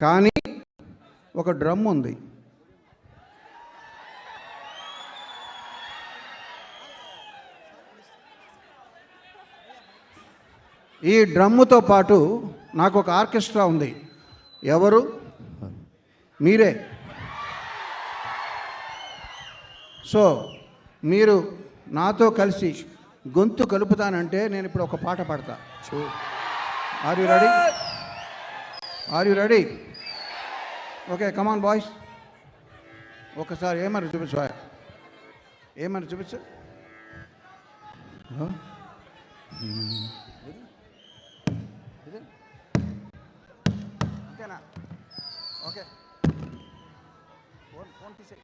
కానీ ఒక డ్రమ్ ఉంది. ఈ డ్రమ్ముతో పాటు నాకు ఒక ఆర్కెస్ట్రా ఉంది. ఎవరు? మీరే. సో మీరు నాతో కలిసి గొంతు కలుపుతానంటే నేను ఇప్పుడు ఒక పాట పాడతా. Are you ready? Are you ready? Okay, come on boys. ఒకసారి ఏమని చూపించు, ఏమని చూపించు. ఓకేనా? ఓకే, ఫోన్ తీసే.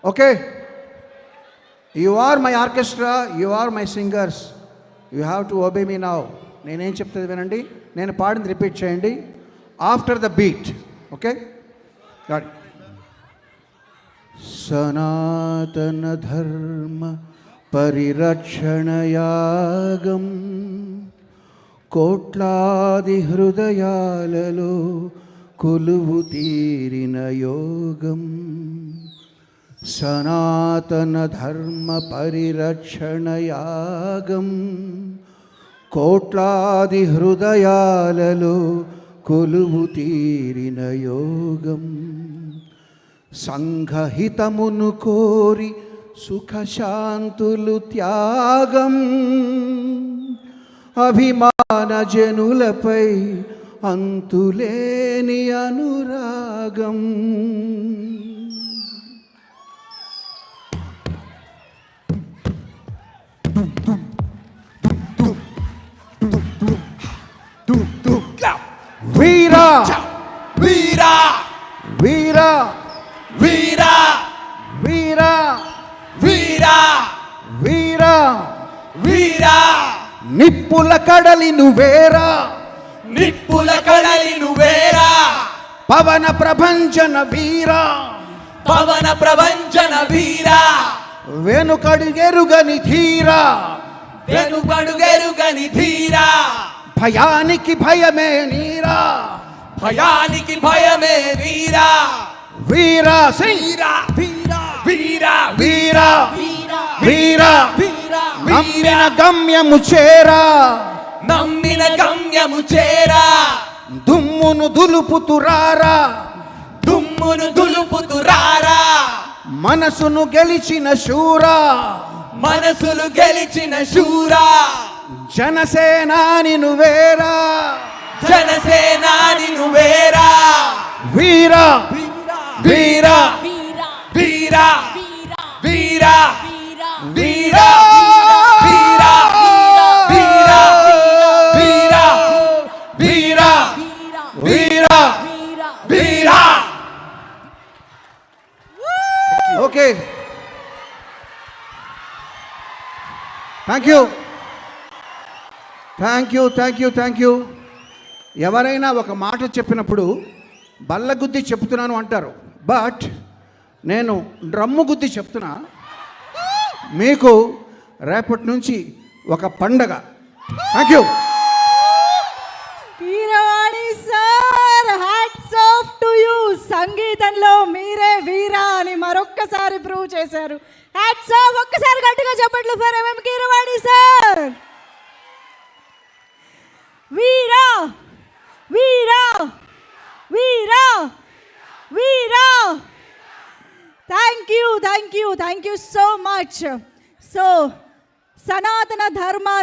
Okay, you are my orchestra, you are my singers, you have to obey me now. నేనేం చెప్తుంది వినండి, నేను పాడింది రిపీట్ చేయండి ఆఫ్టర్ ద బీట్. ఓకే, గాడి. సనాతన ధర్మ పరిరక్షణయాగం కోట్లాది హృదయాలలో కొలువు తీరిన యోగం. సనాతన ధర్మ పరిరక్షణయాగం కోట్లాది హృదయాలలో కొలువు తీరిన యోగం. సంఘహితమును కోరి సుఖశాంతులు త్యాగం. అభిమాన జనులపై అంతులేని అనురాగం. వీరా వీరా వీరా వీరా వీరా వీరా వీరా వీరా నిప్పుల కడలి నువ్వేరా, నిప్పుల కడలి నువ్వేరా. పవన ప్రభంజన వీరా, పవన ప్రభంజన వీరా. వెనుకడుగెరుగని ధీరా, వెనుకడుగెరుగని ధీరా. భయానికి భయమే నీరా, భయానికి భయమే వీరా. వీరా వీరా వీరా వీరా వీరా వీరా వీరా. నమ్మిన గమ్యము చేరా, నమ్మిన గమ్యము చేరా. దుమ్మును దులుపుతురారా, దుమ్మును దులుపుతురారా. మనసును గెలిచిన శూరా, మనసును గెలిచిన శూరా. జనసేనాని నువ్వేరా, జనసేనాని నువ్వేరా. వీరా వీరా వీరా వీరా వీరా వీరా వీరా వీరా వీరా వీరా వీరా. Okay, thank you thank you thank you thank you. ఎవరైనా ఒక మాట చెప్పినప్పుడు బల్లగుద్ది చెప్తున్నాను అంటారు, బట్ నేను డ్రమ్ము గుద్ది చెప్తున్నా. మీకు రేపటి నుంచి ఒక పండగ. Thank you. Keeravani sir, hats off to you. సంగీతంలో మీరే వీరా అని మరొక్కసారి ప్రూవ్ చేశారు. Hats off. ఒక్కసారి గట్టిగా చెప్పట్లు ఫర్ ఎంఎం కీరవాణి సార్. వీరా వీరా వీరా వీరా. Thank you thank you thank you so much. So సనాతన ధర్మాన్ని